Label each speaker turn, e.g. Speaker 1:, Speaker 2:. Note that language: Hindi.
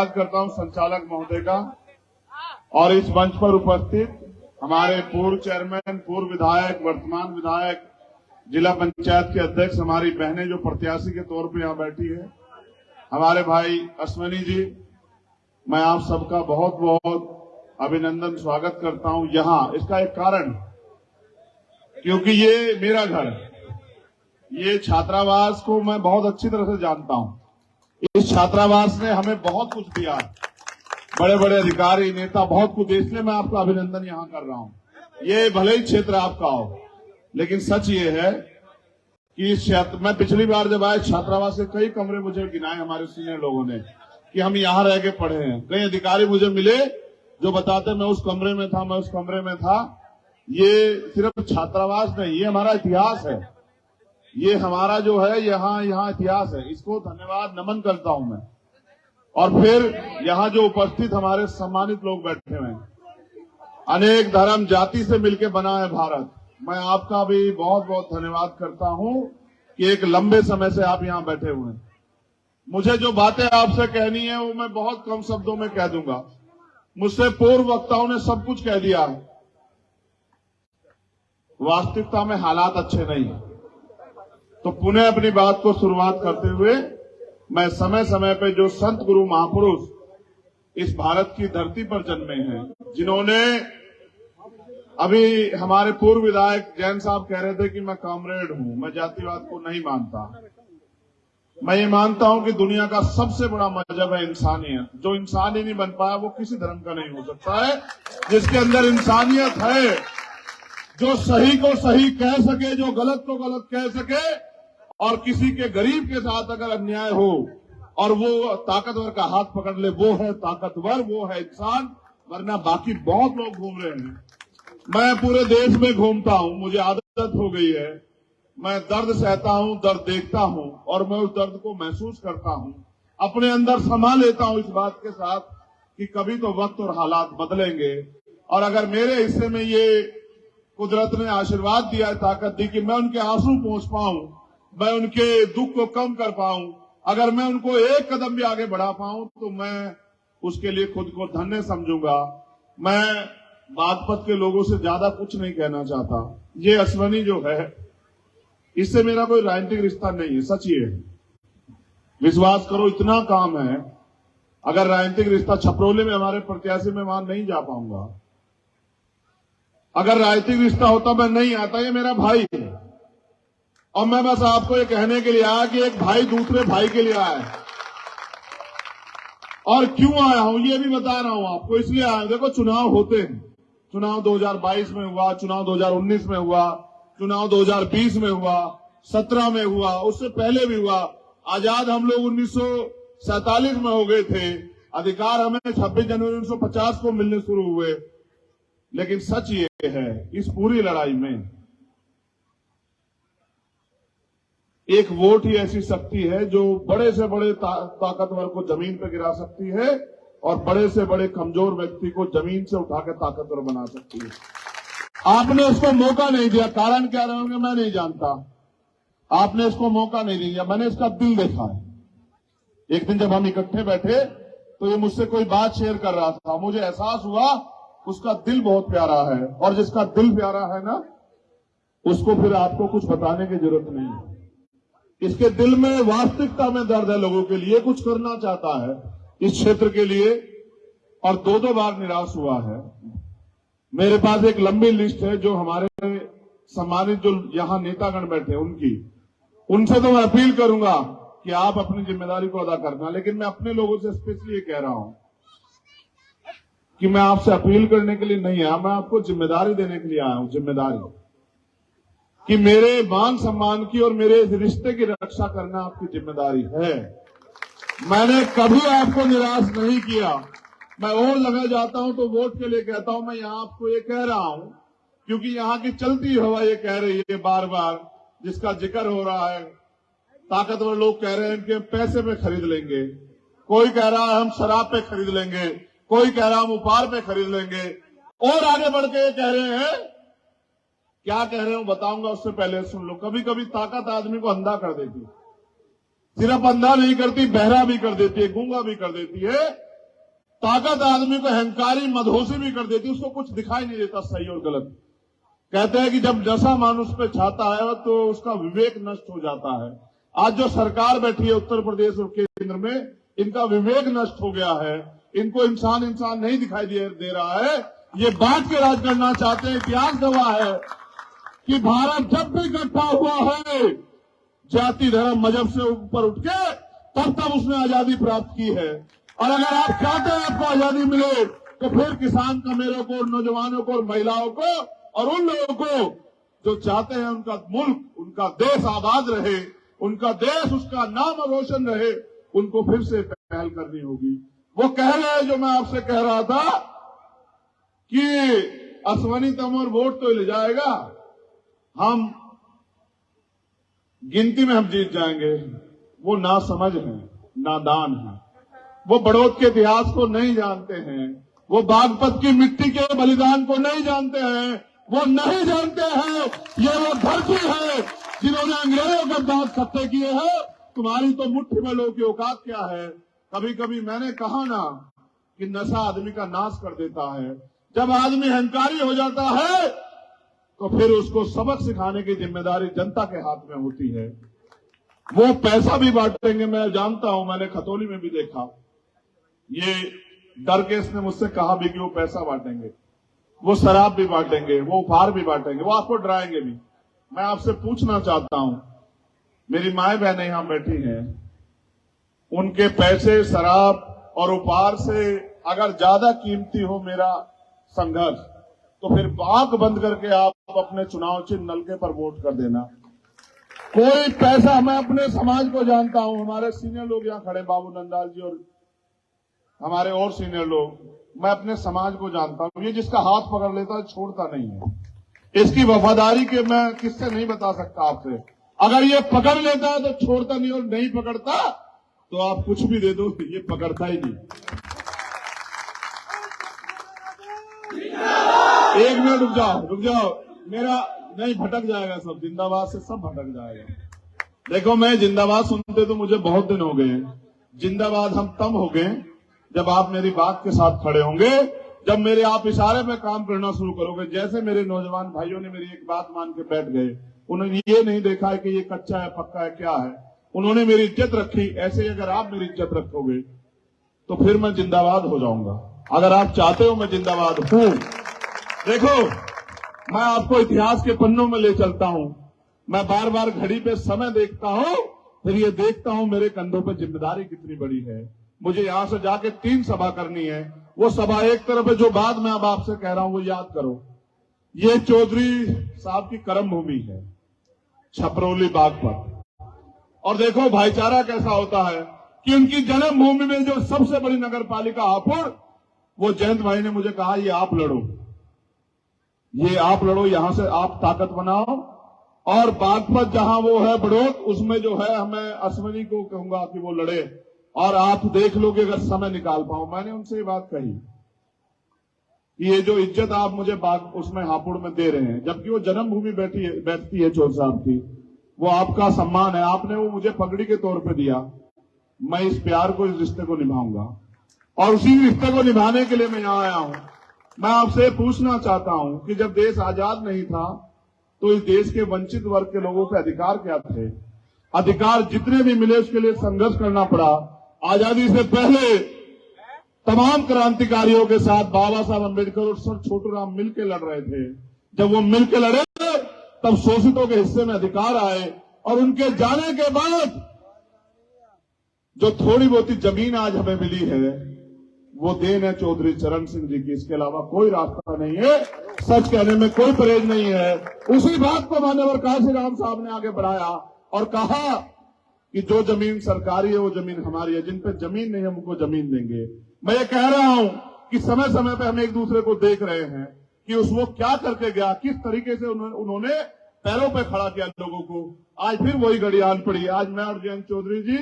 Speaker 1: धन्यवाद करता हूं संचालक महोदय का और इस मंच पर उपस्थित हमारे पूर्व चेयरमैन, पूर्व विधायक, वर्तमान विधायक, जिला पंचायत के अध्यक्ष, हमारी बहनें जो प्रत्याशी के तौर पे यहाँ बैठी है, हमारे भाई अश्वनी जी, मैं आप सबका बहुत बहुत अभिनंदन स्वागत करता हूं यहाँ। इसका एक कारण, क्योंकि ये मेरा घर है, ये छात्रावास को मैं बहुत अच्छी तरह से जानता हूं। इस छात्रावास ने हमें बहुत कुछ दिया, बड़े बड़े अधिकारी, नेता, बहुत कुछ, इसलिए मैं आपका अभिनंदन यहाँ कर रहा हूं। ये भले ही क्षेत्र आपका हो, लेकिन सच ये है कि इस क्षेत्र में पिछली बार जब आए, छात्रावास के कई कमरे मुझे गिनाए हमारे सीनियर लोगों ने कि हम यहाँ रह के पढ़े हैं। कई अधिकारी मुझे मिले जो बताते मैं उस कमरे में था, मैं उस कमरे में था। ये सिर्फ छात्रावास नहीं, ये हमारा इतिहास है, ये हमारा जो है यहाँ इतिहास है। इसको धन्यवाद नमन करता हूं मैं। और फिर यहाँ जो उपस्थित हमारे सम्मानित लोग बैठे हुए हैं, अनेक धर्म जाति से मिलकर बना है भारत। मैं आपका भी बहुत बहुत धन्यवाद करता हूं कि एक लंबे समय से आप यहाँ बैठे हुए हैं। मुझे जो बातें आपसे कहनी है वो मैं बहुत कम शब्दों में कह दूंगा। मुझसे पूर्व वक्ताओं ने सब कुछ कह दिया है। वास्तविकता में हालात अच्छे नहीं है, तो पुनः अपनी बात को शुरुआत करते हुए मैं समय समय पे जो संत गुरु महापुरुष इस भारत की धरती पर जन्मे हैं, जिन्होंने, अभी हमारे पूर्व विधायक जैन साहब कह रहे थे कि मैं कॉमरेड हूं, मैं जातिवाद को नहीं मानता। मैं ये मानता हूं कि दुनिया का सबसे बड़ा मजहब है इंसानियत। जो इंसान ही नहीं बन पाया वो किसी धर्म का नहीं हो सकता है। जिसके अंदर इंसानियत है, जो सही को सही कह सके, जो गलत को गलत कह सके, और किसी के गरीब के साथ अगर अन्याय हो और वो ताकतवर का हाथ पकड़ ले, वो है ताकतवर, वो है इंसान। वरना बाकी बहुत लोग घूम रहे हैं। मैं पूरे देश में घूमता हूं, मुझे आदत हो गई है। मैं दर्द सहता हूं, दर्द देखता हूं और मैं उस दर्द को महसूस करता हूं, अपने अंदर समा लेता हूं इस बात के साथ कि कभी तो वक्त और हालात बदलेंगे। और अगर मेरे हिस्से में ये कुदरत ने आशीर्वाद दिया है, ताकत दी कि मैं उनके आंसू पहुंच पाऊं, मैं उनके दुख को कम कर पाऊं, अगर मैं उनको एक कदम भी आगे बढ़ा पाऊं, तो मैं उसके लिए खुद को धन्य समझूंगा। मैं बागपत के लोगों से ज्यादा कुछ नहीं कहना चाहता। ये अश्वनी जो है, इससे मेरा कोई राजनीतिक रिश्ता नहीं है, सच ये है। विश्वास करो, इतना काम है। अगर राजनीतिक रिश्ता, छपरोली में हमारे प्रत्याशी में वहां नहीं जा पाऊंगा। अगर राजनीतिक रिश्ता होता मैं नहीं आता। ये मेरा भाई है और मैं बस आपको ये कहने के लिए आया कि एक भाई दूसरे भाई के लिए आया है। और क्यों आया हूं ये भी बता रहा हूं आपको। इसलिए आया, देखो चुनाव होते हैं, चुनाव 2022 में हुआ, चुनाव 2019 में हुआ, चुनाव 2020 में हुआ, 17 में हुआ, उससे पहले भी हुआ। आजाद हम लोग 1947 में हो गए थे। अधिकार हमें 26 जनवरी 1950 को मिलने शुरू हुए। लेकिन सच ये है, इस पूरी लड़ाई में एक वोट ही ऐसी शक्ति है जो बड़े से बड़े ताकतवर को जमीन पर गिरा सकती है और बड़े से बड़े कमजोर व्यक्ति को जमीन से उठाकर ताकतवर बना सकती है। आपने उसको मौका नहीं दिया। कारण क्या रहेंगे मैं नहीं जानता। आपने इसको मौका नहीं दिया। मैंने इसका दिल देखा है। एक दिन जब हम इकट्ठे बैठे तो ये मुझसे कोई बात शेयर कर रहा था, मुझे एहसास हुआ उसका दिल बहुत प्यारा है। और जिसका दिल प्यारा है ना, उसको फिर आपको कुछ बताने की जरूरत नहीं है। इसके दिल में वास्तविकता में दर्द है, लोगों के लिए कुछ करना चाहता है इस क्षेत्र के लिए, और दो बार निराश हुआ है। मेरे पास एक लंबी लिस्ट है जो हमारे सम्मानित जो यहां नेतागण बैठे उनसे तो मैं अपील करूंगा कि आप अपनी जिम्मेदारी को अदा करना। लेकिन मैं अपने लोगों से स्पेशली ये कह रहा हूं कि मैं आपसे अपील करने के लिए नहीं आया, मैं आपको जिम्मेदारी देने के लिए आया हूं। जिम्मेदारी कि मेरे मान सम्मान की और मेरे रिश्ते की रक्षा करना आपकी जिम्मेदारी है। मैंने कभी आपको निराश नहीं किया। मैं और जगह जाता हूं तो वोट के लिए कहता हूं। मैं यहां आपको ये कह रहा हूं क्योंकि यहां की चलती हवा ये कह रही है बार बार, जिसका जिक्र हो रहा है। ताकतवर लोग कह रहे हैं कि हम पैसे पे खरीद लेंगे, कोई कह रहा है हम शराब पे खरीद लेंगे, कोई कह रहा है हम उपहार पे खरीद लेंगे, और आगे बढ़ के ये कह रहे हैं, क्या कह रहे हो बताऊंगा, उससे पहले सुन लो। कभी कभी ताकत आदमी को अंधा कर देती है। सिर्फ अंधा नहीं करती, बहरा भी कर देती है, गूंगा भी कर देती है। ताकत आदमी को अहंकारी मदहोशी भी कर देती, उसको कुछ दिखाई नहीं देता सही और गलत। कहते हैं कि जब नशा मानुष पे छाता है तो उसका विवेक नष्ट हो जाता है। आज जो सरकार बैठी है उत्तर प्रदेश और केंद्र में, इनका विवेक नष्ट हो गया है। इनको इंसान नहीं दिखाई दे रहा है। ये बांट के राज करना चाहते हैं। इतिहास गवाह है कि भारत जब भी इकट्ठा हुआ है जाति धर्म मजहब से ऊपर उठ के, तब उसने आजादी प्राप्त की है। और अगर आप चाहते हैं आपको आजादी मिले तो फिर किसान कमेरों को, नौजवानों को और महिलाओं को और उन लोगों को जो चाहते हैं उनका मुल्क, उनका देश आबाद रहे, उनका देश, उसका नाम रोशन रहे, उनको फिर से पहल करनी होगी। वो कह रहे हैं जो मैं आपसे कह रहा था कि अश्वनी तंवर वोट तो ले जाएगा, हम गिनती में हम जीत जाएंगे। वो ना समझ है, नादान है। वो बड़ौद के इतिहास को नहीं जानते हैं। वो बागपत की मिट्टी के बलिदान को नहीं जानते हैं। वो नहीं जानते हैं ये वो धरती है जिन्होंने अंग्रेजों के बाद सत्ते किए हैं। तुम्हारी तो मुट्ठी में लोगों की औकात क्या है। कभी कभी मैंने कहा ना कि नशा आदमी का नाश कर देता है। जब आदमी अहंकारी हो जाता है तो फिर उसको सबक सिखाने की जिम्मेदारी जनता के हाथ में होती है। वो पैसा भी बांटेंगे, मैं जानता हूं, मैंने खतौली में भी देखा। ये डर के इसने मुझसे कहा भी कि वो पैसा बांटेंगे, वो शराब भी बांटेंगे, वो उपहार भी बांटेंगे, वो आपको डराएंगे भी। मैं आपसे पूछना चाहता हूं, मेरी माए बहनें यहां बैठी हैं, उनके पैसे शराब और उपहार से अगर ज्यादा कीमती हो मेरा संघर्ष, तो फिर आंख बंद करके आप अपने चुनाव चिन्ह नलके पर वोट कर देना। कोई पैसा, मैं अपने समाज को जानता हूं, हमारे सीनियर लोग यहां खड़े, बाबू नंदाल जी और हमारे और सीनियर लोग, मैं अपने समाज को जानता हूं। ये जिसका हाथ पकड़ लेता है छोड़ता नहीं है। इसकी वफादारी के मैं किससे नहीं बता सकता आपसे। अगर ये पकड़ लेता है तो छोड़ता नहीं, और नहीं पकड़ता तो आप कुछ भी दे दो, ये पकड़ता ही नहीं। एक मिनट रुक जाओ, मेरा नहीं भटक जाएगा सब, जिंदाबाद से सब भटक जाएगा। देखो, मैं जिंदाबाद सुनते तो मुझे बहुत दिन हो गए। जिंदाबाद हम तब हो गए जब आप मेरी बात के साथ खड़े होंगे, जब मेरे आप इशारे में काम करना शुरू करोगे। जैसे मेरे नौजवान भाइयों ने मेरी एक बात मान के बैठ गए, उन्होंने ये नहीं देखा है कि ये कच्चा है पक्का है क्या है, उन्होंने मेरी इज्जत रखी। ऐसे ही अगर आप मेरी इज्जत रखोगे तो फिर मैं जिंदाबाद हो जाऊंगा। अगर आप चाहते हो मैं जिंदाबाद हूं। देखो, मैं आपको इतिहास के पन्नों में ले चलता हूं। मैं बार बार घड़ी पे समय देखता हूं, फिर ये देखता हूं मेरे कंधों पे जिम्मेदारी कितनी बड़ी है। मुझे यहां से जाके 3 सभा करनी है। वो सभा एक तरफ है, जो बात मैं अब आपसे कह रहा हूं वो याद करो। ये चौधरी साहब की कर्म भूमि है, छपरौली बागपत। और देखो भाईचारा कैसा होता है कि उनकी जन्मभूमि में जो सबसे बड़ी नगर पालिका हापुड़, वो जयंत भाई ने मुझे कहा ये आप लड़ो, यहां से आप ताकत बनाओ। और बागपत जहां वो है बड़ौद, उसमें जो है मैं अश्वनी को कहूंगा कि वो लड़े, और आप देख लोगे अगर समय निकाल पाओ। मैंने उनसे ये बात कही कि ये जो इज्जत आप मुझे उसमें हापुड़ में दे रहे हैं, जबकि वो जन्मभूमि बैठती है चौधरी साहब की, वो आपका सम्मान है, आपने वो मुझे पगड़ी के तौर पे दिया। मैं इस प्यार को, इस रिश्ते को निभाऊंगा, और उसी रिश्ते को निभाने के लिए मैं यहां आया हूं। मैं आपसे पूछना चाहता हूं कि जब देश आजाद नहीं था तो इस देश के वंचित वर्ग के लोगों के अधिकार क्या थे? अधिकार जितने भी मिले उसके लिए संघर्ष करना पड़ा। आजादी से पहले तमाम क्रांतिकारियों के साथ बाबा साहब अम्बेडकर और सर छोटूराम मिलकर लड़ रहे थे। जब वो मिलकर लड़े तब शोषितों के हिस्से में अधिकार आए, और उनके जाने के बाद जो थोड़ी बहुत जमीन आज हमें मिली है वो देन है चौधरी चरण सिंह जी की। इसके अलावा कोई रास्ता नहीं है, सच कहने में कोई परहेज नहीं है। उसी बात को माननीय काशीराम साहब ने आगे बढ़ाया और कहा कि जो जमीन सरकारी है वो जमीन हमारी है, जिन पे जमीन नहीं हम उनको जमीन देंगे। मैं ये कह रहा हूं कि समय समय पे हम एक दूसरे को देख रहे हैं कि वो क्या करके गया, किस तरीके से उन्होंने पैरों पे खड़ा किया लोगों को। आज फिर वही घड़ियाल पड़ी। आज मैं और जयंत चौधरी जी